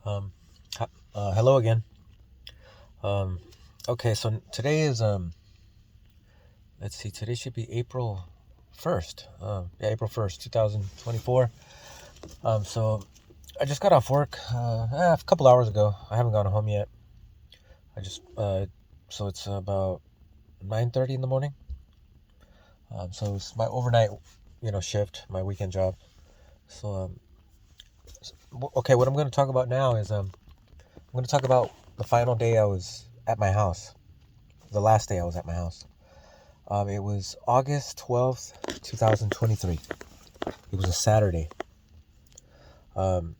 Um, Hello again. Um, okay, so today is let's see, today should be April 1st. Yeah, April 1st, 2024. So I just got off work a couple hours ago. I haven't gone home yet. I just so it's about 9:30 in the morning. So it's my overnight, shift, my weekend job. So okay, what I'm going to talk about now is I'm going to talk about the final day I was at my house. The last day I was at my house. It was August 12th, 2023. It was a Saturday. Um,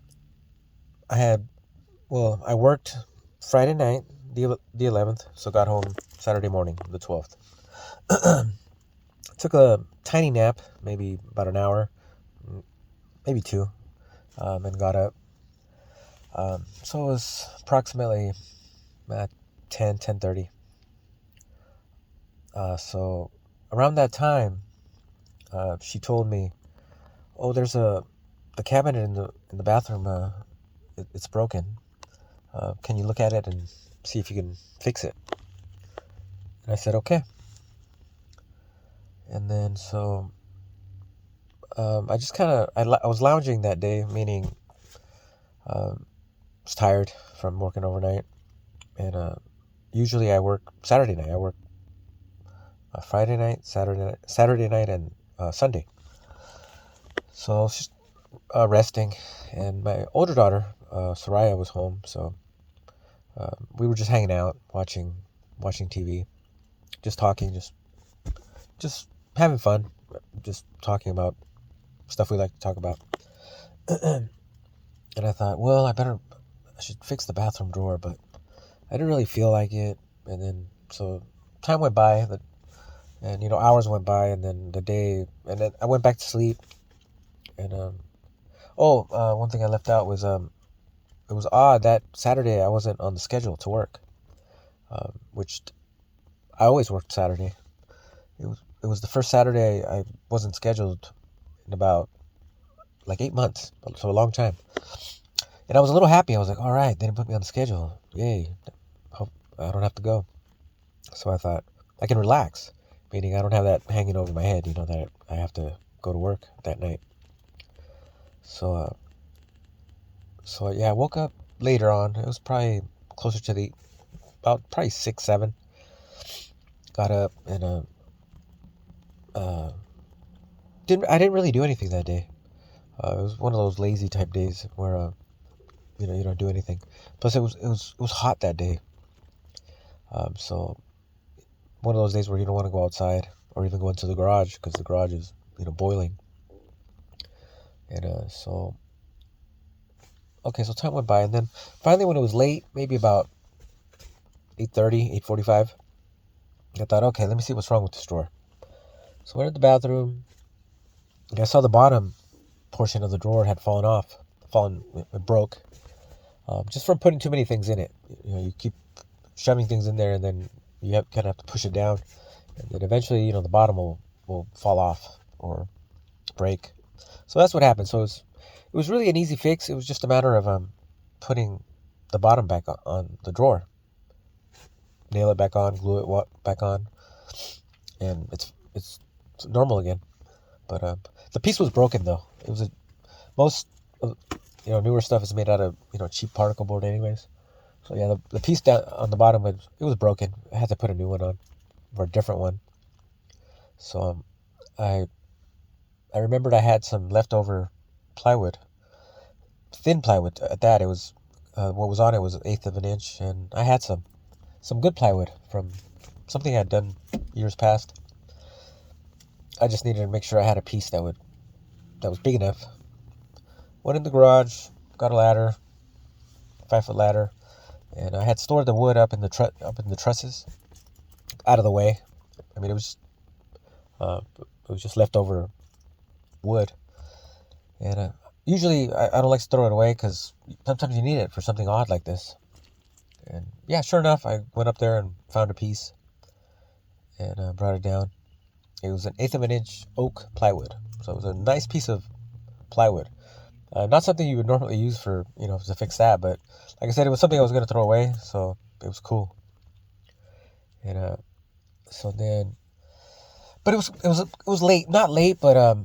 I worked Friday night, the 11th, so got home Saturday morning, the 12th. Took a tiny nap, maybe about an hour, maybe two, and got up. So it was approximately at 10:30. So around that time, she told me, "Oh, the cabinet in the bathroom. It's broken. Can you look at it and see if you can fix it?" And I said, "Okay." And then I just kind of I was lounging that day, meaning I was tired from working overnight, and usually I work Saturday night. I work Friday night, Saturday night, and Sunday. So I was just resting, and my older daughter, Soraya, was home. So we were just hanging out, watching TV, just talking, just having fun, just talking about stuff we like to talk about. And I thought, well, I should fix the bathroom drawer, but I didn't really feel like it. And then, so time went by, and, hours went by, and then and then I went back to sleep. And, one thing I left out was, it was odd that Saturday I wasn't on the schedule to work, which I always worked Saturday. It was the first Saturday I wasn't scheduled in about like 8 months, so a long time. And I was a little happy. I was like, all right, they didn't put me on the schedule. Yay. Hope I don't have to go. So I thought I can relax, meaning I don't have that hanging over my head, that I have to go to work that night. So, yeah, I woke up later on. It was probably closer to about probably 6, 7. Got up and uh, I didn't really do anything that day. It was one of those lazy type days where you don't do anything. Plus, it was hot that day. So one of those days where you don't want to go outside or even go into the garage because the garage is boiling. And okay, so time went by, and then finally when it was late, maybe about 8:30, 8:45, I thought, okay, let me see what's wrong with this drawer. So I went to the bathroom, and I saw the bottom portion of the drawer had it broke, just from putting too many things in it. You keep shoving things in there, and then kind of have to push it down, and then eventually, the bottom will fall off or break. So that's what happened. So it was really an easy fix. It was just a matter of putting the bottom back on the drawer, nail it back on, glue it back on, and it's normal again. But the piece was broken though. It was most of, newer stuff is made out of cheap particle board anyways. So yeah, the piece down on the bottom it was broken. I had to put a new one on or a different one. So I I remembered I had some leftover plywood, thin plywood at that. It was what was on it was an eighth of an inch, and I had some good plywood from something I'd done years past. I just needed to make sure I had a piece that was big enough. Went in the garage, got a ladder, 5-foot ladder, and I had stored the wood up in the trusses, out of the way. I mean, it was just leftover wood, and usually I don't like to throw it away because sometimes you need it for something odd like this. And yeah, sure enough, I went up there and found a piece and brought it down. It was an eighth of an inch oak plywood, so it was a nice piece of plywood. Not something you would normally use for, to fix that, but like I said, it was something I was going to throw away, so it was cool. And so then, but it was late, not late, but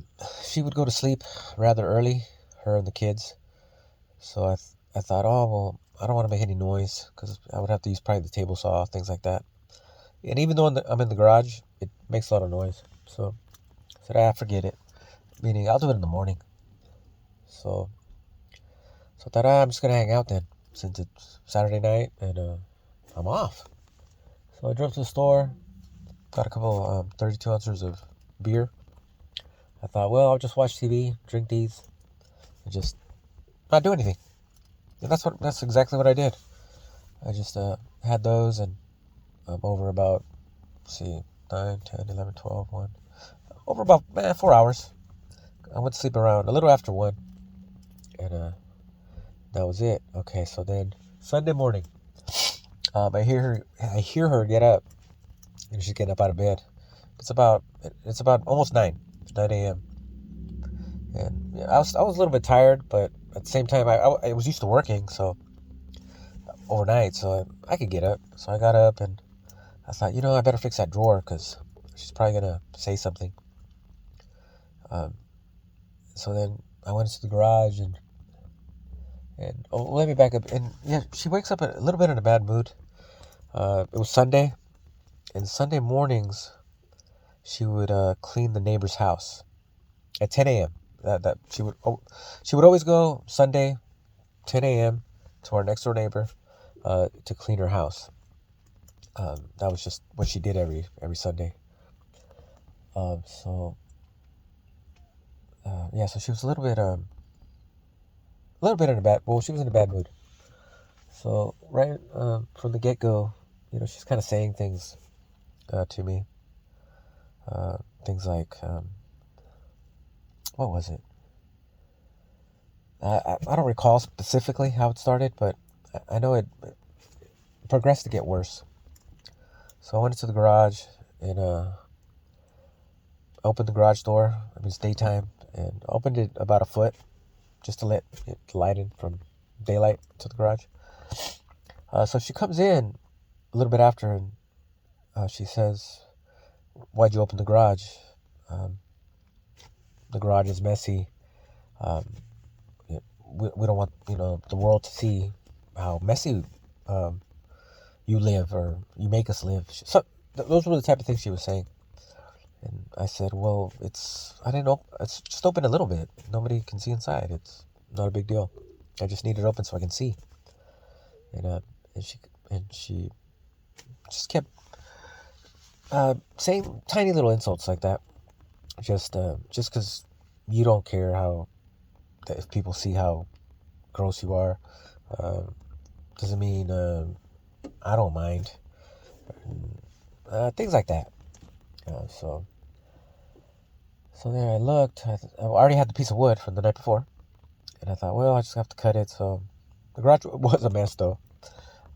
she would go to sleep rather early, her and the kids. So I thought, oh well, I don't want to make any noise because I would have to use probably the table saw, things like that. And even though I'm in the garage, it makes a lot of noise. So I said, forget it. Meaning, I'll do it in the morning. So I thought, I'm just gonna hang out then, since it's Saturday night and I'm off. So I drove to the store, got a couple 32 ounces of beer. I thought, well, I'll just watch TV, drink these, and just not do anything. And that's exactly what I did. I just had those, and over about, let's see, 9, 10, 11, 12, 1. Over about 4 hours. I went to sleep around a little after 1. And that was it. Okay, so then Sunday morning, I hear her get up, and she's getting up out of bed. It's about almost 9 a.m. And yeah, I was a little bit tired, but at the same time, I was used to working so overnight, so I could get up. So I got up, and I thought, I better fix that drawer because she's probably gonna say something. Um, so then I went into the garage, and let me back up. And yeah, she wakes up a little bit in a bad mood. It was Sunday, and Sunday mornings she would clean the neighbor's house at 10 a.m. That she would always go Sunday 10 a.m. to our next door neighbor to clean her house. That was just what she did every Sunday. So yeah, so she was a little bit in a bad. Well, she was in a bad mood. So right from the get go, she's kind of saying things to me. Things like, what was it? I don't recall specifically how it started, but I know it progressed to get worse. So I went into the garage and opened the garage door. I mean, it's daytime, and opened it about a foot just to let it light in from daylight to the garage. So she comes in a little bit after, and she says, "Why'd you open the garage? Um, the garage is messy. Um, we don't want the world to see how messy um, you live, or you make us live." So those were the type of things she was saying. And I said, well, I didn't know, it's just open a little bit. Nobody can see inside. It's not a big deal. I just need it open so I can see. And she just kept saying tiny little insults like that. Just because you don't care that if people see how gross you are, uh, doesn't mean I don't mind. Things like that. So then I looked. I already had the piece of wood from the night before, and I thought, well, I just have to cut it. So the garage was a mess, though.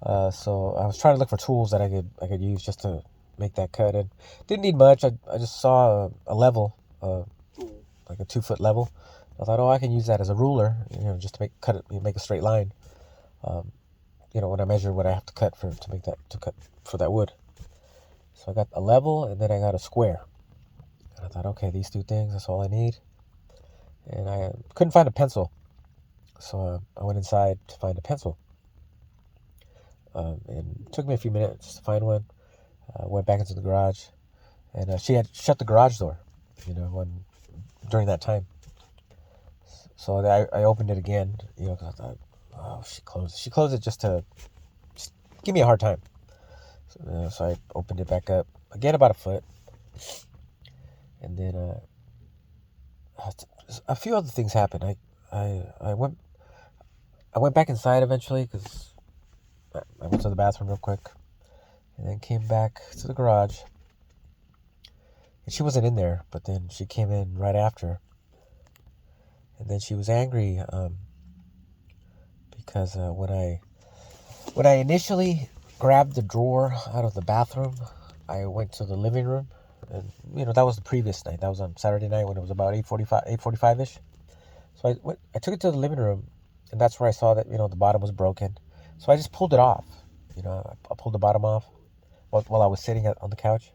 So I was trying to look for tools that I could use just to make that cut. And didn't need much. I just saw a level, like a 2-foot level. I thought, oh, I can use that as a ruler, just to make a straight line. When I measure what I have to cut to cut for that wood. So I got a level, and then I got a square. And I thought, okay, these 2 things, that's all I need. And I couldn't find a pencil. So I went inside to find a pencil. And it took me a few minutes to find one. Went back into the garage. And she had shut the garage door, during that time. So I opened it again, because I thought, oh, she closed it. She closed it just to give me a hard time. So I opened it back up. Again, about a foot. And then a few other things happened. I went back inside eventually because I went to the bathroom real quick, and then came back to the garage. And she wasn't in there, but then she came in right after, and then she was angry because when I initially grabbed the drawer out of the bathroom, I went to the living room. And that was the previous night. That was on Saturday night when it was about 8:45 ish. So I took it to the living room, and that's where I saw that the bottom was broken. So I just pulled it off. I pulled the bottom off while I was sitting on the couch,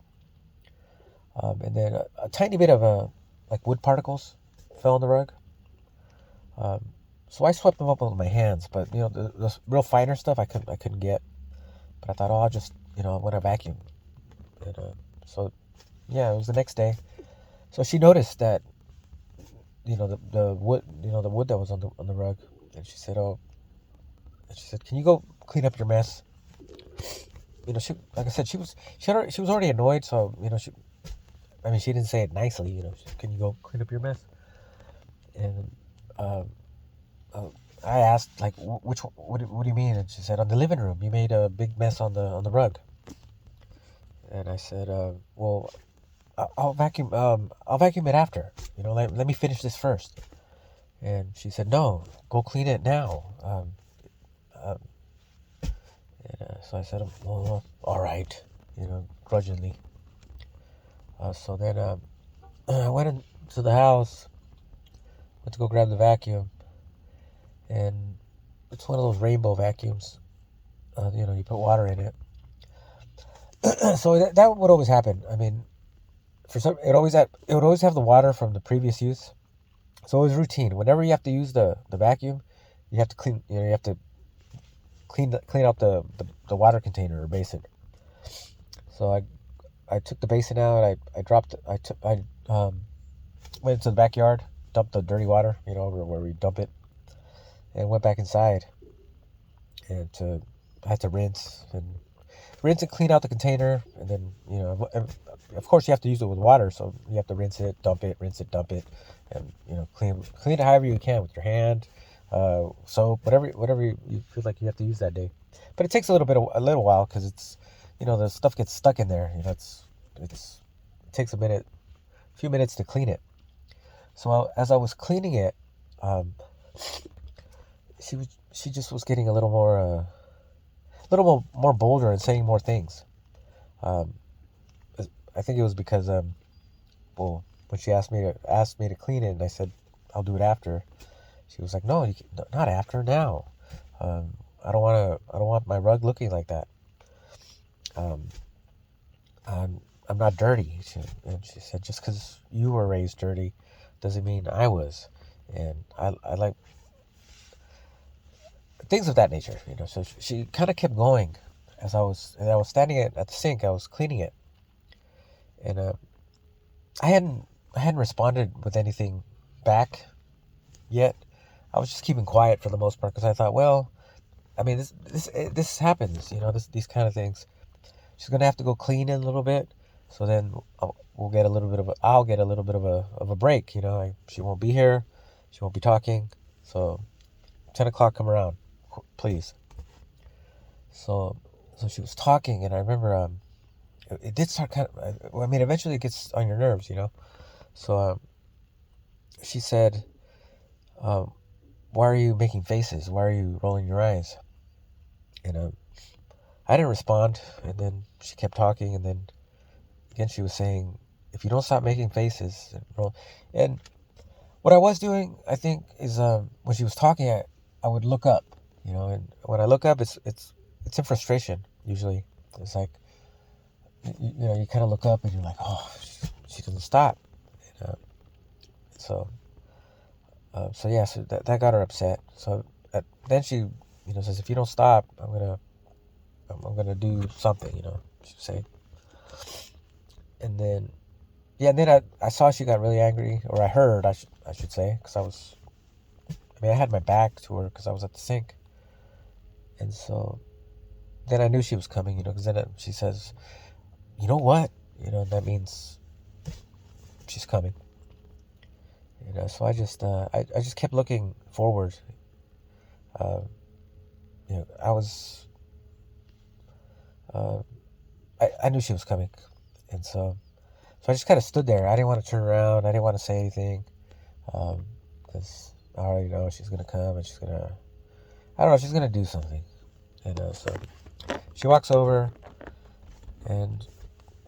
and then a tiny bit of like wood particles fell on the rug. Um, so I swept them up with my hands, but the real finer stuff I couldn't get. But I thought, oh, I'll just I'm gonna vacuum. And so yeah, it was the next day. So she noticed that the wood the wood that was on the rug, and she said, oh, and she said, can you go clean up your mess? She, like I said, she was already annoyed. So she didn't say it nicely. She said, can you go clean up your mess? And um, uh, I asked, like, which what do you mean? And she said, on the living room, you made a big mess on the rug. And I said, well, I'll vacuum. I'll vacuum it after. Let me finish this first. And she said, no, go clean it now. Um, so I said, well, all right, grudgingly. So then I went into the house, went to go grab the vacuum, and it's one of those rainbow vacuums. You put water in it. So that would always happen. I mean, it would always have the water from the previous use. So it was routine. Whenever you have to use the vacuum, you have to clean. You have to clean out the water container or basin. So I took the basin out. I dropped. I went into the backyard, dumped the dirty water. Where we dump it, and went back inside. And I had to rinse and clean out the container, and then of course you have to use it with water, so you have to rinse it, dump it, rinse it, dump it, and clean it however you can with your hand, soap, whatever you feel like you have to use that day. But it takes a little while because it's the stuff gets stuck in there. It takes a few minutes to clean it. So as I was cleaning it, um, she just was getting a little more bolder and saying more things. Um, I think it was because well, when she asked me to clean it, and I said I'll do it after. She was like, no, not after, now. I don't want my rug looking like that. Um, I'm not dirty. And she said, just because you were raised dirty doesn't mean I was. And I like things of that nature. So she kind of kept going as I was standing at the sink. I was cleaning it, and I hadn't responded with anything back yet. I was just keeping quiet for the most part because I thought, well, I mean, this happens, these kind of things. She's gonna have to go clean in a little bit, so then I'll get a little bit of a break. She won't be here, she won't be talking. So 10 o'clock, come around, please. So she was talking, and I remember it did start kind of. I mean, eventually it gets on your nerves. So she said, um, "Why are you making faces? Why are you rolling your eyes?" And I didn't respond. And then she kept talking, and then again she was saying, "If you don't stop making faces and roll," and what I was doing, I think, is when she was talking, I would look up. And when I look up, it's in frustration usually. It's like you kind of look up and you're like, oh, she doesn't stop. And, so yeah, so that got her upset. So then she says, if you don't stop, I'm gonna do something. She say. And then I saw she got really angry, or I heard, I should say, because I had my back to her because I was at the sink. And so then I knew she was coming, because then she says, you know what? That means she's coming. So I just kept looking forward. Uh, I was, uh, I knew she was coming. And so I just kind of stood there. I didn't want to turn around. I didn't want to say anything. Because I already know she's going to come and I don't know, she's going to do something. And so she walks over, and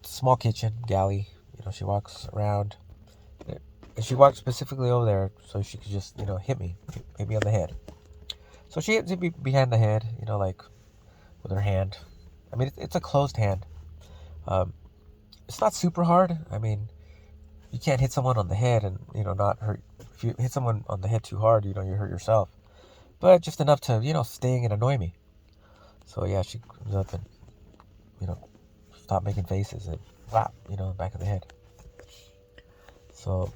small kitchen, galley, she walks around. And she walked specifically over there so she could just, hit me on the head. So she hit me behind the head, like with her hand. I mean, it's a closed hand. Um, it's not super hard. I mean, you can't hit someone on the head and, not hurt. If you hit someone on the head too hard, you hurt yourself. But just enough to, sting and annoy me. So yeah, she comes up and, you know, stop making faces and whap, back of the head. So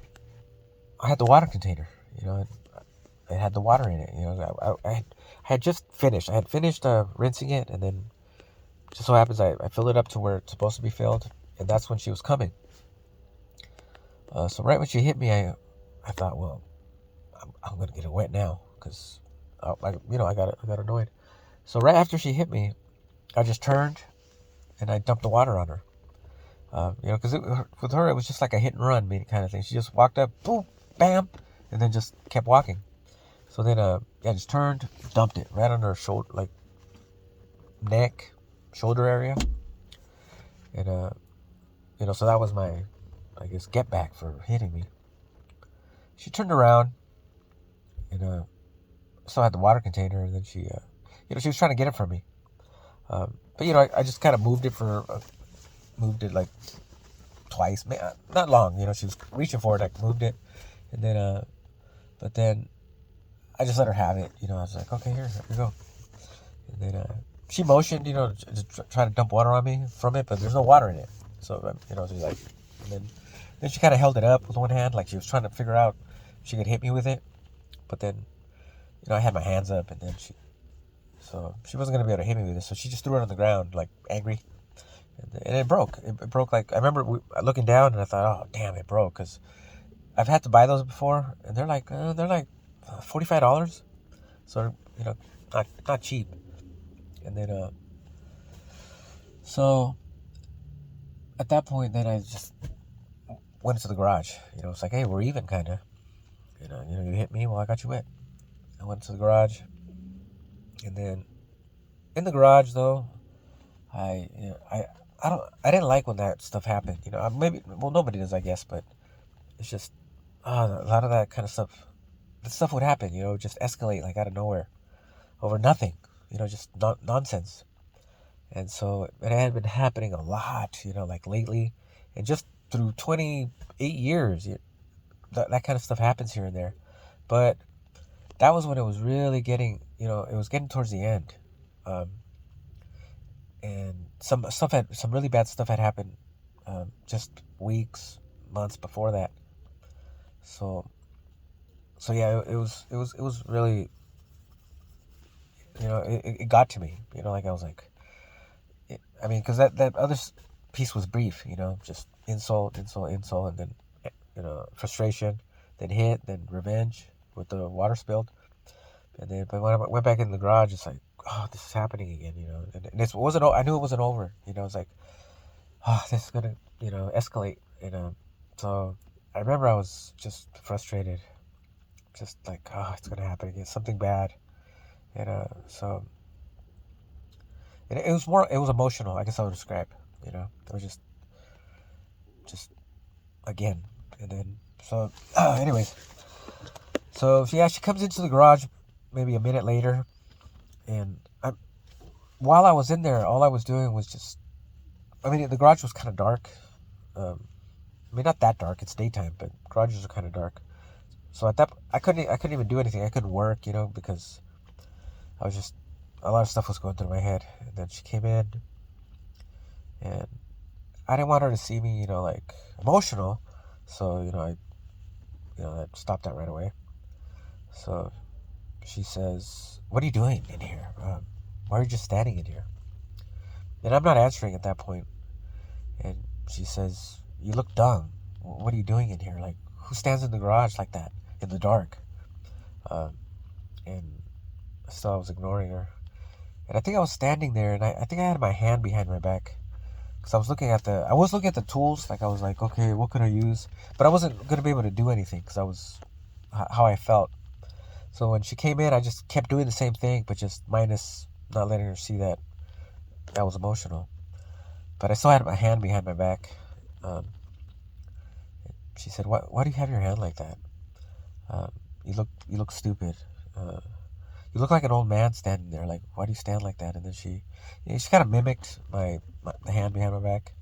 I had the water container, and it had the water in it. I had just finished. I had finished rinsing it, and then just so happens I filled it up to where it's supposed to be filled, and that's when she was coming. So right when she hit me, I thought, well, I'm gonna get it wet now, because I got annoyed. So right after she hit me, I just turned and I dumped the water on her. Because with her it was just like a hit and run kind of thing. She just walked up, boom, bam, and then just kept walking. So then I just turned, dumped it right on her shoulder, like neck, shoulder area, and so that was my, I guess, get back for hitting me. She turned around and still had the water container, and then she was trying to get it from me. But I just kind of moved it like twice, not long. She was reaching for it, I moved it, and then but then I just let her have it. I was like, okay, here you go. And then she motioned, to try to dump water on me from it, but there's no water in it. So she's like, and then she kind of held it up with one hand, like she was trying to figure out if she could hit me with it. But then, I had my hands up, and then she wasn't gonna be able to hit me with it, so she just threw it on the ground, like angry, and it broke. It broke. Like I remember looking down, and I thought, oh damn, it broke, because I've had to buy those before, and they're like $45, so not cheap. And then so at that point, then I just went into the garage. It's like, hey, we're even, kind of. You hit me, well, I got you wet. I went to the garage, and then in the garage though, I didn't like when that stuff happened. Maybe, well, nobody does, I guess, but it's just a lot of that kind of stuff. That stuff would happen, just escalate like out of nowhere over nothing, just nonsense. And so it had been happening a lot, like lately, and just through 28 years, that kind of stuff happens here and there. But that was when it was really getting, it was getting towards the end. And some really bad stuff had happened just weeks, months before that. So yeah, it was really, it got to me, like I was like, I mean, because that other piece was brief, just insult, insult, insult, and then, frustration, then hit, then revenge with the water spilled. And then, but when I went back in the garage, it's like, oh, this is happening again, and it wasn't, I knew it wasn't over, it's like, oh, this is gonna, escalate, so I remember I was just frustrated, just like, oh, it's gonna happen again, something bad, and it was emotional, I guess I would describe, it was just again, and then, so, anyways, so yeah, she comes into the garage maybe a minute later, and while I was in there, all I was doing was just, I mean, the garage was kind of dark. I mean, not that dark. It's daytime, but garages are kind of dark. So at that, I couldn't even do anything. I couldn't work, because I was just, a lot of stuff was going through my head. And then she came in, and I didn't want her to see me, like emotional. So I stopped that right away. So she says, "What are you doing in here? Why are you just standing in here?" And I'm not answering at that point. And she says, "You look dumb. What are you doing in here? Like, who stands in the garage like that in the dark?" And still I was ignoring her. And I think I was standing there, and I think I had my hand behind my back, because I was looking at the tools. Like, I was like, okay, what could I use? But I wasn't gonna be able to do anything, because I was how I felt. So when she came in, I just kept doing the same thing, but just minus not letting her see that I was emotional. But I still had my hand behind my back. she said, why do you have your hand like that? You look stupid. Uh, you look like an old man standing there. Like, why do you stand like that? And then she kind of mimicked the hand behind my back,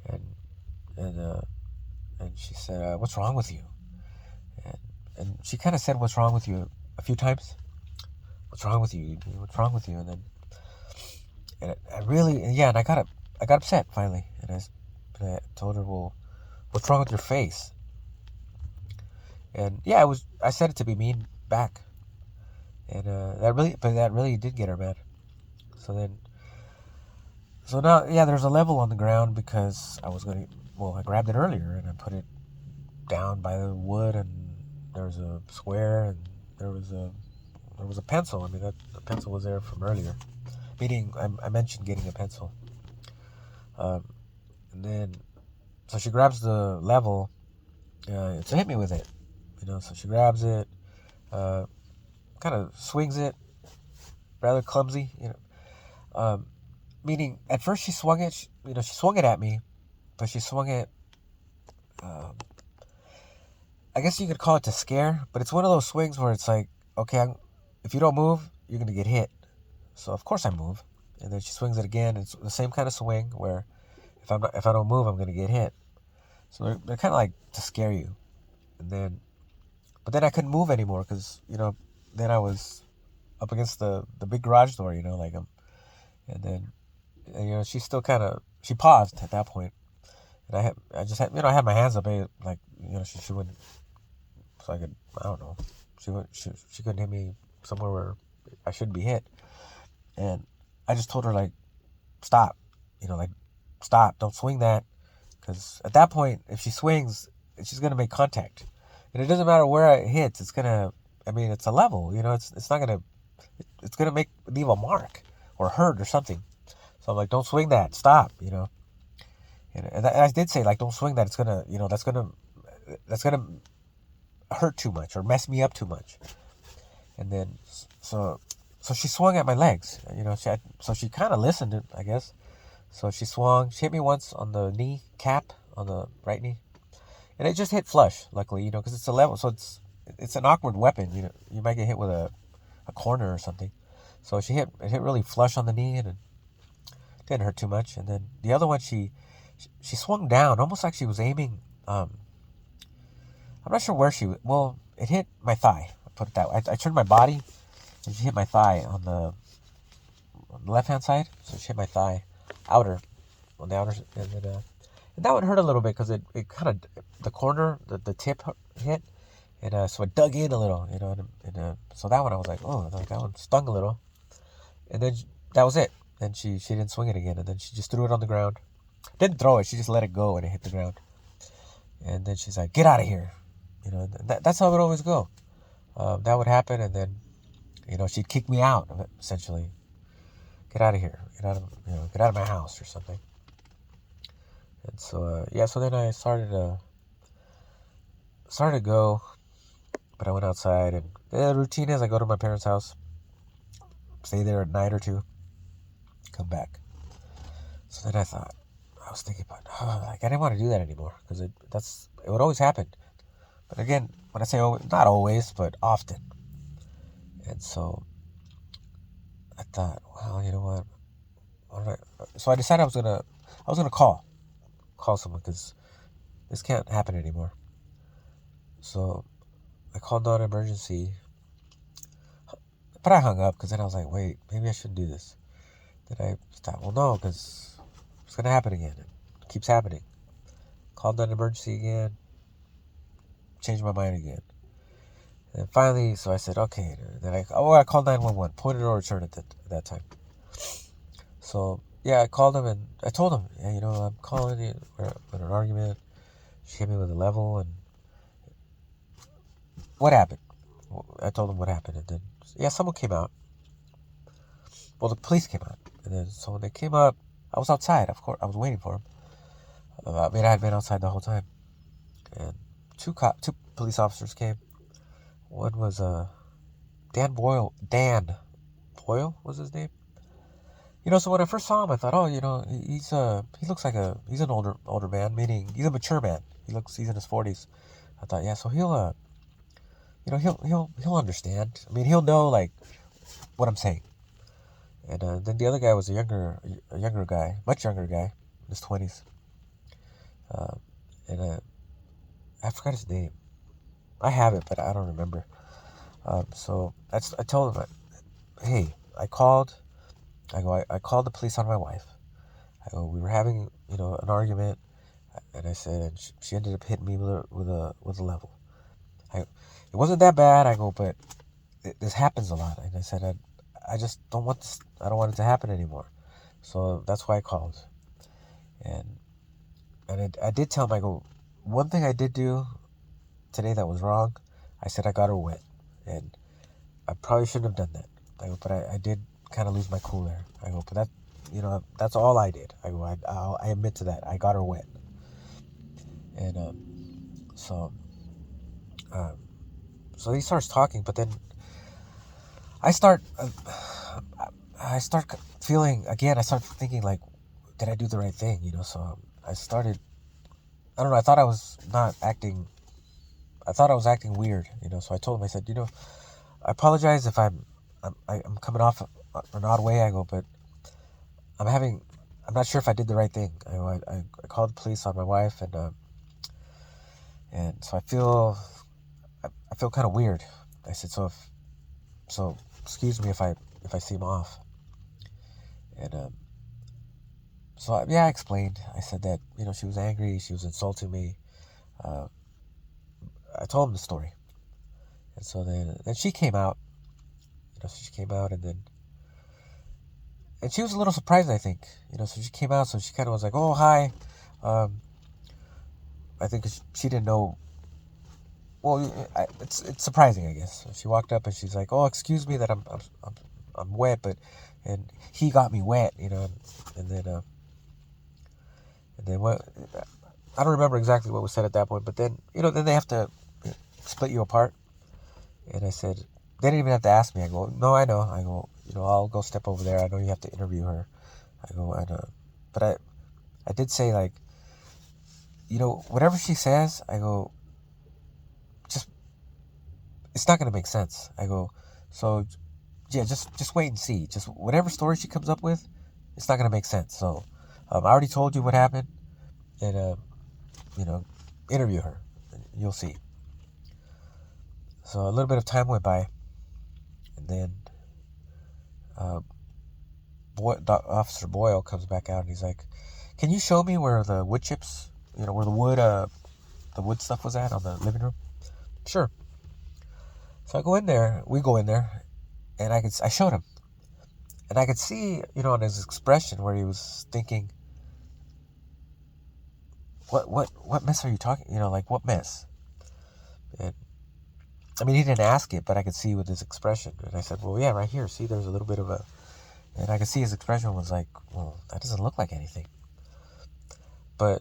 and and uh, and she said, "What's wrong with you?" And she kind of said, "What's wrong with you?" a few times. What's wrong with you? What's wrong with you? And then I really, yeah, and I got upset finally, and I told her, "Well, what's wrong with your face?" And yeah, I said it to be mean back, and that really did get her mad. So then, so now, yeah, there's a level on the ground because I grabbed it earlier and I put it down by the wood, and there was a square, and there was a pencil. I mean, the pencil was there from earlier. Meaning, I mentioned getting a pencil. Um, and then, so she grabs the level to hit me with it. So she grabs it, uh, kind of swings it, rather clumsy. Meaning, at first she swung it. She swung it at me, but she swung it. Um, I guess you could call it to scare, but it's one of those swings where it's like, okay, if you don't move, you're gonna get hit. So of course I move, and then she swings it again. It's the same kind of swing where if I don't move, I'm gonna get hit. So they're kind of like to scare you, and then but then I couldn't move anymore because then I was up against the big garage door, like and then she still she paused at that point, and I just had I had my hands up, like she wouldn't, so I don't know, she couldn't hit me somewhere where I shouldn't be hit, and I just told her like stop, like stop, don't swing that, because at that point if she swings, she's gonna make contact, and it doesn't matter where it hits, it's gonna. I mean, it's a level, it's not gonna. It's gonna leave a mark or hurt or something. So I'm like, don't swing that, stop, and I did say like, don't swing that. It's gonna, that's gonna hurt too much or mess me up too much. And then so she swung at my legs, so she kind of listened, I guess. So she swung. She hit me once on the knee cap, on the right knee, and it just hit flush. Luckily, because it's a level, so it's an awkward weapon. You might get hit with a corner or something. So it hit really flush on the knee, and it didn't hurt too much. And then the other one, she swung down, almost like she was aiming. I'm not sure where well, it hit my thigh. I put it that way. I turned my body, and she hit my thigh on the left hand side. So she hit my thigh, outer, on the outer, and that one hurt a little bit because it kind of the corner, the tip hit, and so it dug in a little, and so that one I was like, oh, like that one stung a little, and then that was it. And she didn't swing it again, and then she just threw it on the ground. Didn't throw it, she just let it go, and it hit the ground. And then she's like, "Get out of here," that's how it would always go. That would happen, and then she'd kick me out essentially. Get out of here. Get out of my house or something. And so yeah, so then I started to go, but I went outside, and the routine is I go to my parents' house, stay there a night or two, come back. So then I was thinking about, like I didn't want to do that anymore because it would always happen. But again, when I say always, not always, but often. And so I thought, well, you know what? So I decided I was gonna call someone because this can't happen anymore. So I called non-emergency, but I hung up because then I was like, wait, maybe I shouldn't do this. Then I thought, well, no, because it's gonna happen again. It keeps happening. Called non-emergency again. Changed my mind again. And finally, so I said, okay. Then I called 911. Point of return at that time. So yeah, I called him and I told him, yeah, I'm calling you. We're in an argument. She hit me with a level, and what happened? I told him what happened, and then yeah, someone came out. Well, the police came out, and then so when they came up, I was outside. Of course, I was waiting for them. I mean, I had been outside the whole time, and two police officers came. One was Dan Boyle. Dan Boyle was his name, So when I first saw him, I thought, oh, he looks like he's an older man, meaning he's a mature man. He's in his 40s. I thought, yeah, so he'll understand. I mean, he'll know like what I'm saying. And then the other guy was a younger guy, much younger guy, in his 20s. Uh, and I forgot his name. I have it, but I don't remember. So I told him, hey, I called. I called the police on my wife. I go, we were having, an argument, and I said, and she ended up hitting me with a level. It wasn't that bad. I go, but this happens a lot, and I said, I just don't want this. I don't want it to happen anymore. So that's why I called, and I did tell him, I go, one thing I did do today that was wrong. I said I got her wet, and I probably shouldn't have done that. I go, but I did kind of lose my cool there. I go, but that's all I did. I go, I admit to that. I got her wet, and so um, so he starts talking, but then I start I start feeling again. I start thinking like, did I do the right thing? So I started. I don't know. I thought I was not acting. I thought I was acting weird. So I told him. I said, I apologize if I'm coming off an odd way. I go, but I'm not sure if I did the right thing. I called the police on my wife, and so I feel kind of weird. I said, so excuse me if I seem off. And so yeah, I explained. I said that she was angry, she was insulting me. Uh, I told him the story, and so then she came out. She came out, and she was a little surprised, I think. So she came out, so she kind of was like, "Oh, hi." Um, I think she didn't know. Well, it's surprising, I guess. So she walked up and she's like, "Oh, excuse me that I'm wet, but," and he got me wet, and then what? I don't remember exactly what was said at that point, but then then they have to split you apart. And I said, they didn't even have to ask me. I go, no, I know. I go, I'll go step over there. I know you have to interview her. I go, and but I did say like, whatever she says, I go, just it's not gonna make sense. I go, so yeah, just wait and see. Just whatever story she comes up with, it's not gonna make sense. So I already told you what happened, and you know, interview her. You'll see. So a little bit of time went by, and then uh, Officer Boyle comes back out and he's like, "Can you show me where the wood chips, where the wood stuff was at on the living room?" Sure. So I go in there. We go in there, and I showed him, and I could see, on his expression where he was thinking, what mess are you talking? Like what mess? And I mean, he didn't ask it, but I could see with his expression. And I said, well, yeah, right here. See, there's a little bit of a, and I could see his expression was like, well, that doesn't look like anything. But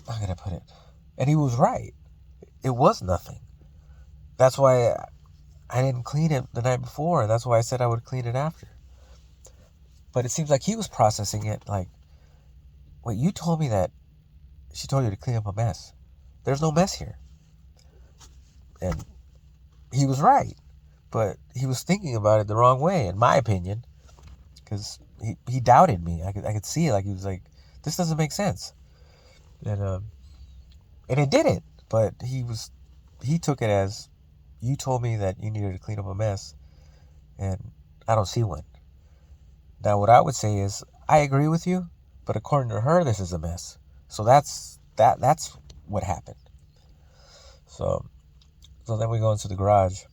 how can I put it? And he was right. It was nothing. That's why I didn't clean it the night before. That's why I said I would clean it after. But it seems like he was processing it like, wait, you told me that she told you to clean up a mess. There's no mess here. And he was right. But he was thinking about it the wrong way, in my opinion. Because he doubted me. I could see it. Like, he was like, this doesn't make sense. And it didn't. But he took it as, you told me that you needed to clean up a mess, and I don't see one. Now, what I would say is, I agree with you, but according to her, this is a mess. So that's what happened. So then we go into the garage,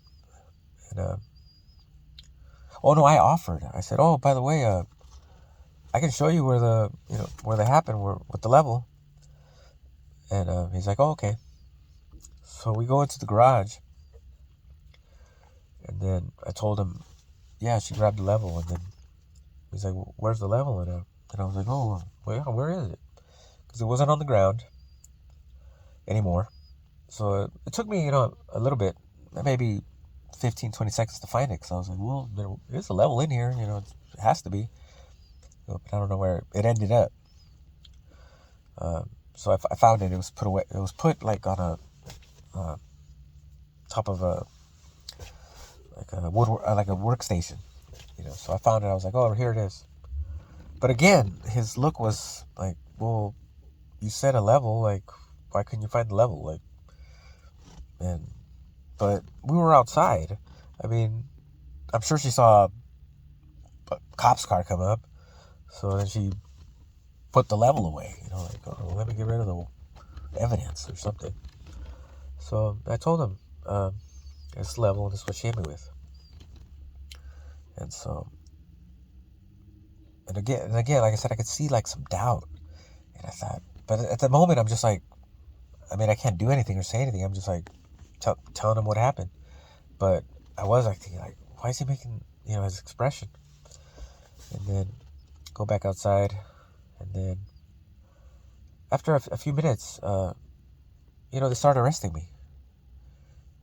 and oh no, I offered. I said, oh, by the way, I can show you where they happened, with the level. And he's like, oh, okay. So we go into the garage, and then I told him, yeah, she grabbed the level, and then he's like, well, where's the level? And I was like, oh, where is it? Because it wasn't on the ground anymore. So it took me, a little bit, maybe 15, 20 seconds to find it. Because I was like, well, there's a level in here. It has to be. But I don't know where it ended up. So I found it. It was put away. It was put like on a top of a like a workstation. So I found it. I was like, oh, here it is. But again, his look was like, well, you said a level. Like, why couldn't you find the level? Like, but we were outside. I mean, I'm sure she saw a cop's car come up. So then she put the level away. Like, oh, let me get rid of the evidence or something. So I told him, this level, this is what she hit me with. And so, and again, like I said, I could see like some doubt. And I thought, but at the moment, I'm just like, I mean, I can't do anything or say anything. I'm just like telling him what happened. But I was like thinking, like, why is he making, his expression? And then go back outside. And then after a few minutes, they started arresting me.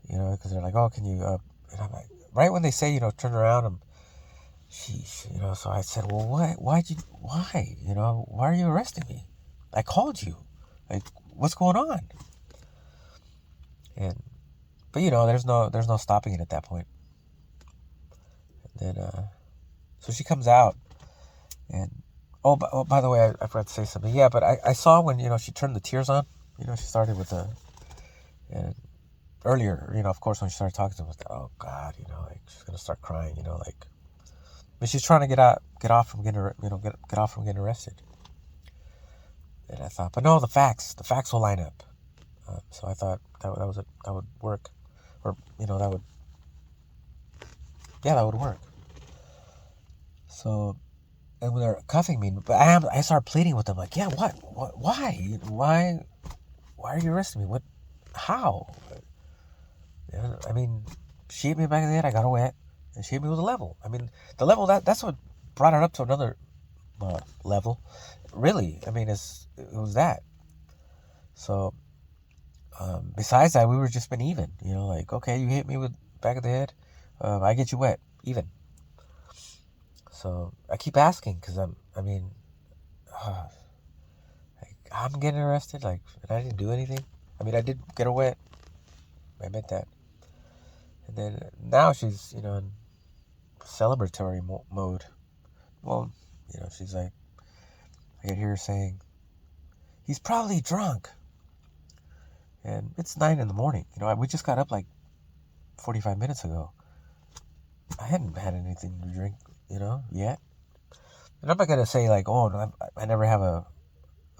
Because they're like, oh, can you, and I'm like, right when they say, turn around, sheesh, so I said, well, why, why, why are you arresting me? I called you. Like, what's going on? But there's no stopping it at that point. And then, so she comes out, and, by the way, I forgot to say something. Yeah, but I saw when, she turned the tears on, she started with and earlier, of course, when she started talking to him, I was like, oh God, like she's going to start crying, like, but she's trying to get off from getting, get off from getting arrested. And I thought, but no, the facts will line up. So I thought that would work, or that would work. So, and when they're cuffing me, but I started pleading with them, like, yeah, what, why are you arresting me? What, how? I mean, she hit me back in the head. I got her wet, and she hit me with a level. I mean, the level that's what brought it up to another level. Really, I mean, it was that. So, besides that, we were just been even. Like, okay, you hit me with back of the head, I get you wet, even. So I keep asking because I'm getting arrested. Like, and I didn't do anything. I mean, I did get her wet. I meant that. And then now she's in celebratory mode. Well, she's like, I can hear her saying, he's probably drunk. And it's 9 a.m. We just got up like 45 minutes ago. I hadn't had anything to drink, yet. And I'm not going to say like, oh, no, I never have a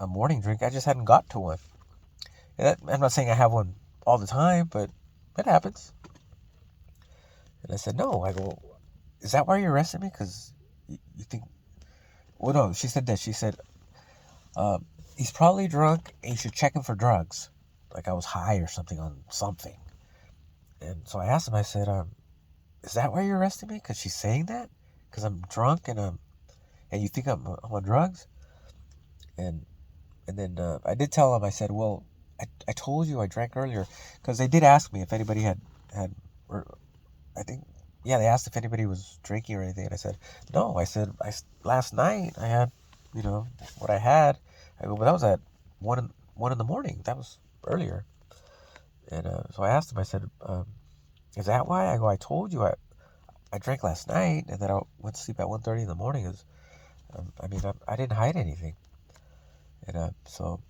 morning drink. I just hadn't got to one. And I'm not saying I have one all the time, but it happens. And I said, no. I go, is that why you're arresting me? Because you think... Well, no, she said that. She said, he's probably drunk and you should check him for drugs. Like I was high or something on something. And so I asked him, I said, is that why you're arresting me? Because she's saying that? Because I'm drunk and you think I'm on drugs? And then I did tell him, I said, well, I told you I drank earlier. Because they did ask me if anybody had or I think, yeah, they asked if anybody was drinking or anything. And I said, no. I said, last night I had, what I had. I go, but that was at 1 in the morning. That was earlier. And so I asked him, I said, is that why? I go, I told you I drank last night and then I went to sleep at 1:30 in the morning. I didn't hide anything. And so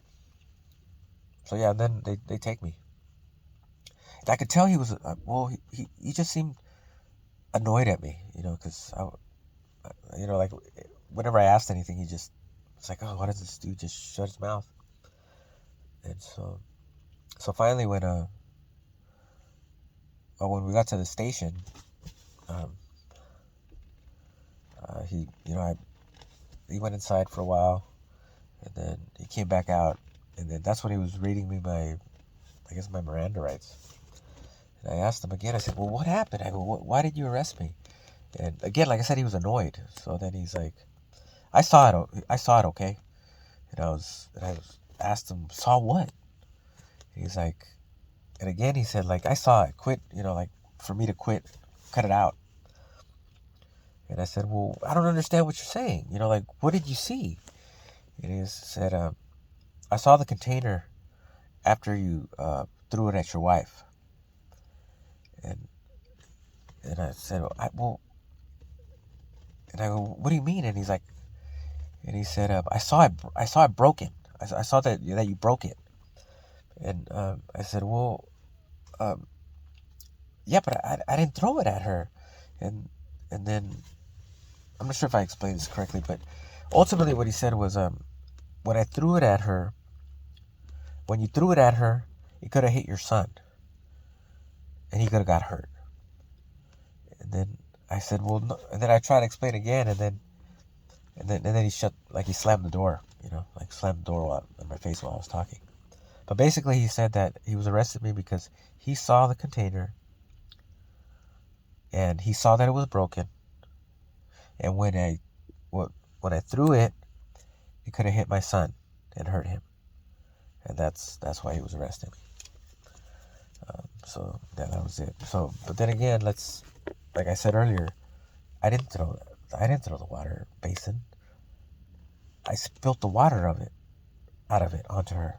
yeah, and then they take me. And I could tell he was, he just seemed annoyed at me, because like whenever I asked anything, he just, it's like, oh, why does this dude just shut his mouth? And so finally when we got to the station, he went inside for a while, and then he came back out, and then that's when he was reading me my Miranda rights. And I asked him again, I said, well, what happened? I go, why did you arrest me? And again, like I said, he was annoyed. So then he's like, I saw it okay. And I asked him, saw what? And he's like, and again he said, like, I saw it, quit, like for me to cut it out. And I said, well, I don't understand what you're saying. Like, what did you see? And he said, I saw the container after you threw it at your wife. And I said, and I go, what do you mean? And he said, I saw it broken. I saw that you broke it. And I said, well, um, yeah, but I didn't throw it at her. And then, I'm not sure if I explained this correctly, but ultimately what he said was, when I threw it at her, when you threw it at her, it could have hit your son. And he could have got hurt. And then I said, well, no. And then I tried to explain again, and then he he slammed the door, slammed the door in my face while I was talking. But basically he said that he was arresting me because he saw the container and he saw that it was broken. And when I threw it, it could have hit my son and hurt him. And that's why he was arresting me. So yeah, that was it. So, but then again, like I said earlier, I didn't throw the water basin. I spilt the water out of it onto her.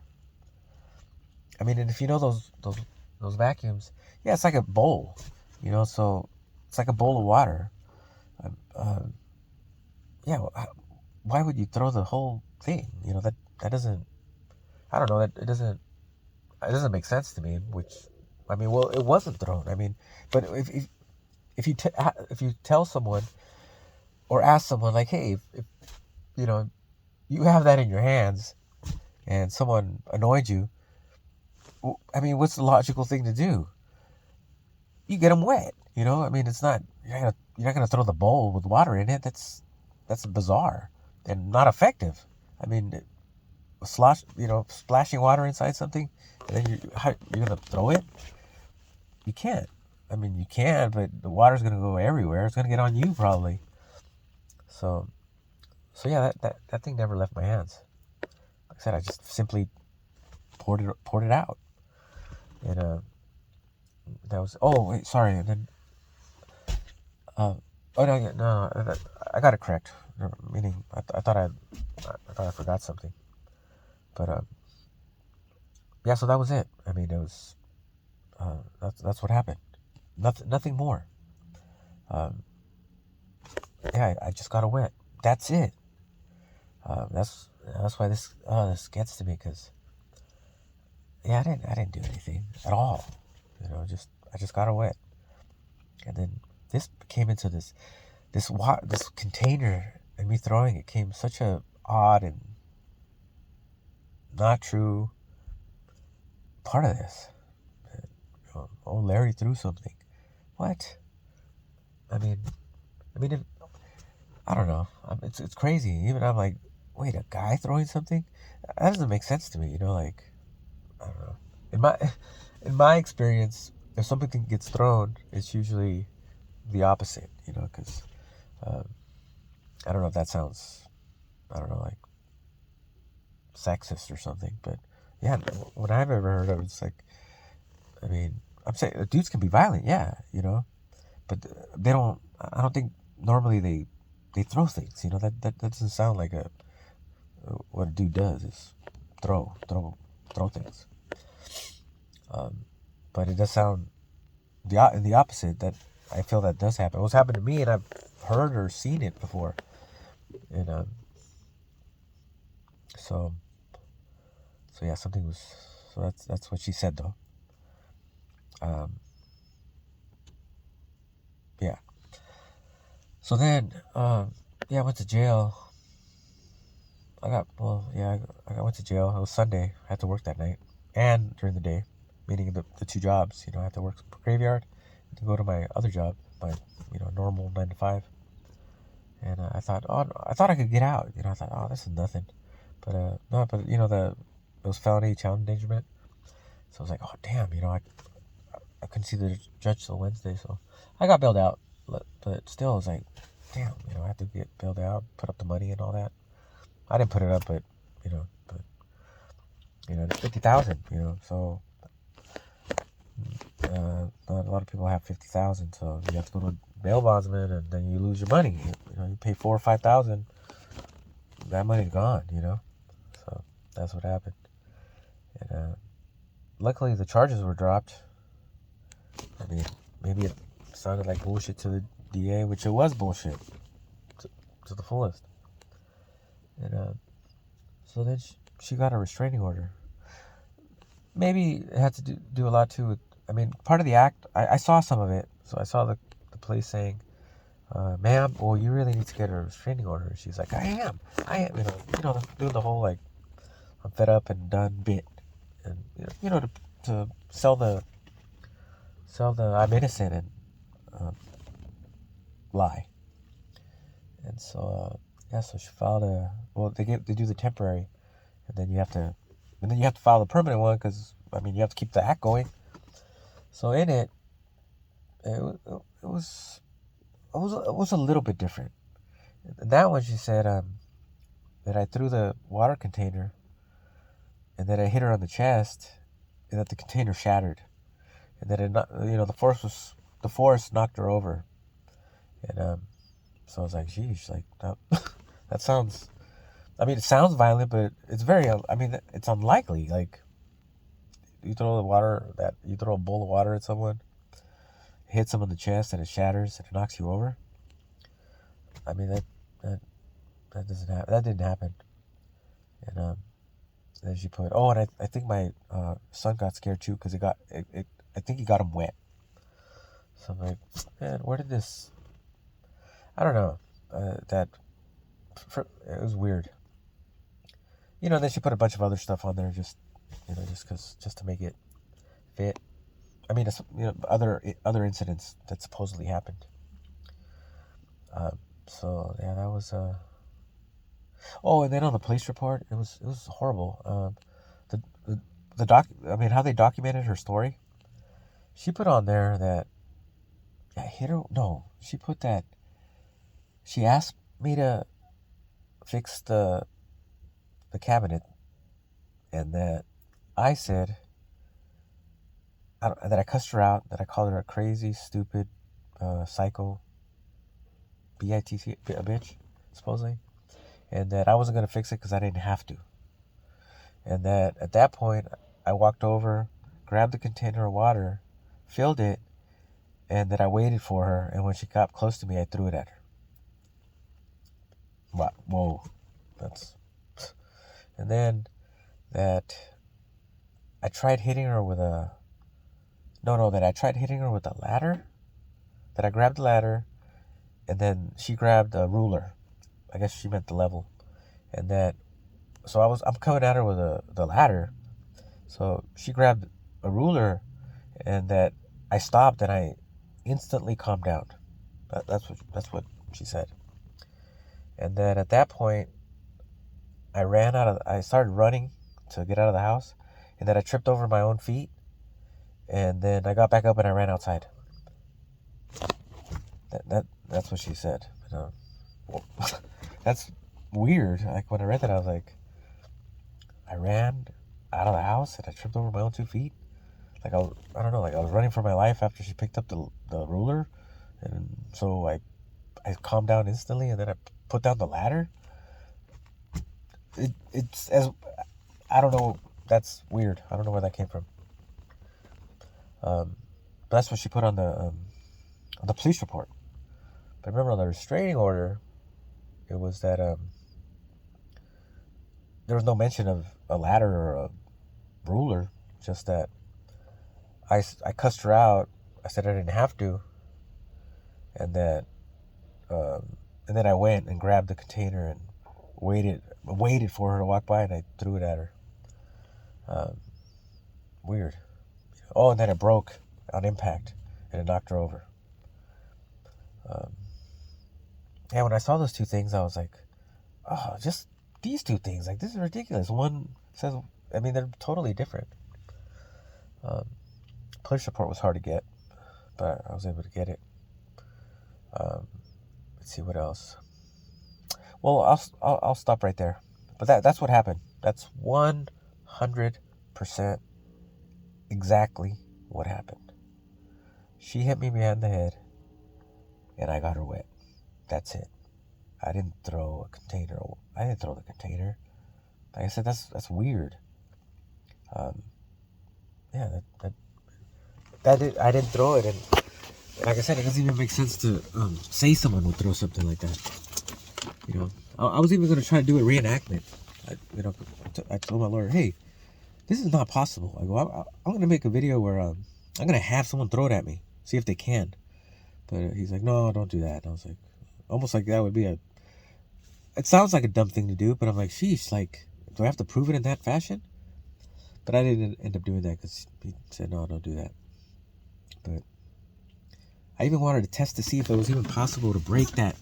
I mean, and if you know those vacuums, yeah, it's like a bowl, so it's like a bowl of water. Yeah, why would you throw the whole thing? That doesn't, I don't know, it doesn't make sense to me. Which, I mean, well, it wasn't thrown. I mean, but if you tell someone or ask someone like, hey, if you have that in your hands and someone annoyed you, I mean, what's the logical thing to do? You get them wet, I mean, it's not, you're not gonna throw the bowl with water in it. That's bizarre and not effective. I mean, splashing water inside something, and then you're gonna throw it. You can't. I mean, you can, but the water's gonna go everywhere. It's gonna get on you probably. So yeah, that thing never left my hands. Like I said, I just simply poured it out, and that was. Oh wait, sorry. And then, oh no, yeah, no, I got it correct. Meaning, I thought I forgot something, but yeah. So that was it. I mean, it was. That's what happened. Nothing more. Yeah, I just got wet. That's it. That's why this gets to me, because yeah, I didn't do anything at all. I just got wet, and then this came into this container, and me throwing it came such a odd and not true part of this. Oh, Larry threw something. What? I mean, I don't know. It's crazy. Even I'm like, wait, a guy throwing something? That doesn't make sense to me. Like, I don't know. In my experience, if something gets thrown, it's usually the opposite. Because I don't know if that sounds, I don't know, like sexist or something, but yeah, what I've ever heard of, it's like, I mean, I'm saying dudes can be violent, yeah, but they don't. I don't think normally they throw things. That doesn't sound like what a dude does is throw things. But it does sound the opposite. That I feel that does happen. It was happened to me, and I've heard or seen it before. And so yeah, something was. So that's what she said though. Yeah. So then, yeah, I went to jail. I went to jail. It was Sunday. I had to work that night and during the day, meaning the two jobs. I had to work graveyard and to go to my other job, my normal 9 to 5. And I thought I could get out. I thought, oh, this is nothing. But no, but it was felony child endangerment. So I was like, oh damn, I couldn't see the judge till Wednesday, so I got bailed out. But still, I was like, damn, I had to get bailed out, put up the money and all that. I didn't put it up, but it's 50,000, so Not a lot of people have 50,000, so you have to go to a bail bondsman, and then you lose your money. You pay 4 or 5,000, that money's gone. So that's what happened. And luckily, the charges were dropped. I mean, maybe it sounded like bullshit to the DA, which it was bullshit to the fullest. And so then she got a restraining order. Maybe it had to do a lot too with, part of the act, I saw some of it. So I saw the police saying, ma'am, well, you really need to get a restraining order. And she's like, I am, doing the whole, like, I'm fed up and done bit. And, to sell the I'm innocent and lie. And so, so she filed they do the temporary, and then you have to file the permanent one, because, you have to keep the act going. So in it was a little bit different. In that one, she said that I threw the water container, and that I hit her on the chest, and that the container shattered, and that the force knocked her over. And so I was like, geez, like that sounds. It sounds violent, but it's very. It's unlikely. Like, you throw a bowl of water at someone, hits them on the chest, and it shatters and it knocks you over. That doesn't happen. That didn't happen. And then she put, and I think my son got scared too, because I think he got him wet. So I'm like, man, where did this? I don't know. It was weird. Then she put a bunch of other stuff on there, just to make it fit. Other incidents that supposedly happened. So yeah, that was. And then on the police report, it was horrible. How they documented her story. She put on there that I hit her. No, she put that. She asked me to fix the cabinet, and that I said that I cussed her out, that I called her a crazy, stupid, psycho, bitch, supposedly, and that I wasn't gonna fix it because I didn't have to, and that at that point I walked over, grabbed the container of water, filled it, and that I waited for her, and when she got close to me, I threw it at her. Whoa, and then that I tried hitting her with a ladder, that I grabbed the ladder, and then she grabbed a ruler. I guess she meant the level. And that, so I'm coming at her with the ladder. So she grabbed a ruler, and that I stopped, and I instantly calmed down. That's what she said. And then at that point, I started running to get out of the house, and then I tripped over my own feet, and then I got back up and I ran outside. That's what she said. That's weird. Like, when I read that, I was like, I ran out of the house and I tripped over my own 2 feet. Like, I don't know. Like, I was running for my life after she picked up the ruler, and so I calmed down instantly, and then I put down the ladder. It's as I don't know. That's weird. I don't know where that came from. But that's what she put on the police report. But remember, on the restraining order, it was that there was no mention of a ladder or a ruler. Just that I cussed her out. I said I didn't have to, and that and then I went and grabbed the container and waited for her to walk by, and I threw it at her. Weird. And then it broke on impact, and it knocked her over. When I saw those two things, I was like, oh, just these two things. Like, this is ridiculous. One says, they're totally different. Police report was hard to get, but I was able to get it. Let's see what else. Well, I'll stop right there. But that's what happened. That's 100% exactly what happened. She hit me behind the head, and I got her wet. That's it. I didn't throw a container. I didn't throw the container. Like I said, that's weird. Yeah, I didn't throw it, and like I said, it doesn't even make sense to say someone would throw something like that. You know, I was even gonna try to do a reenactment. I told my lawyer, hey, this is not possible. I go, I'm gonna make a video where I'm gonna have someone throw it at me, see if they can. But he's like, no, don't do that. And I was like, almost like that would be it sounds like a dumb thing to do, but I'm like, sheesh, like, do I have to prove it in that fashion? But I didn't end up doing that because he said, no, don't do that. But I even wanted to test to see if it was even possible to break that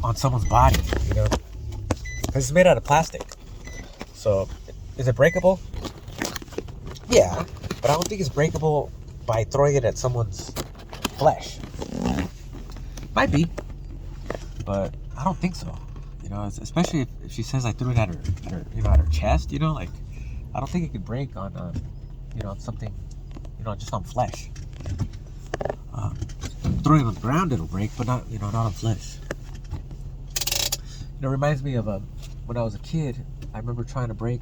on someone's body, you know? Because it's made out of plastic. So, is it breakable? Yeah, but I don't think it's breakable by throwing it at someone's flesh. Might be, but I don't think so. You know, especially if she says I threw it at her chest. You know, like I don't think it could break on, on something, just on flesh. Throwing it on the ground, it'll break, but not on flesh. It reminds me of when I was a kid. I remember trying to break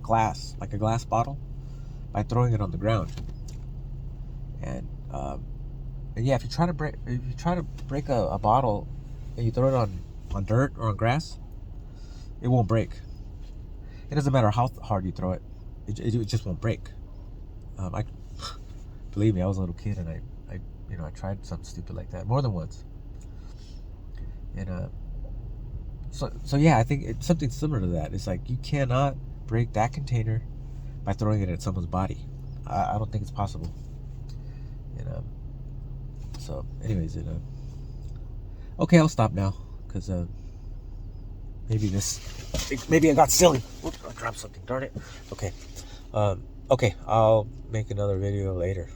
glass, like a glass bottle, by throwing it on the ground. And yeah, if you try to break a bottle and you throw it on dirt or on grass, it won't break. It doesn't matter how hard you throw it; it just won't break. I believe me, I was a little kid and I tried something stupid like that more than once. And so yeah, I think it's something similar to that. It's like you cannot break that container by throwing it at someone's body. I don't think it's possible. So anyways, okay, I'll stop now because maybe I got silly. Oops, I dropped something. Darn it. Okay. Okay, I'll make another video later.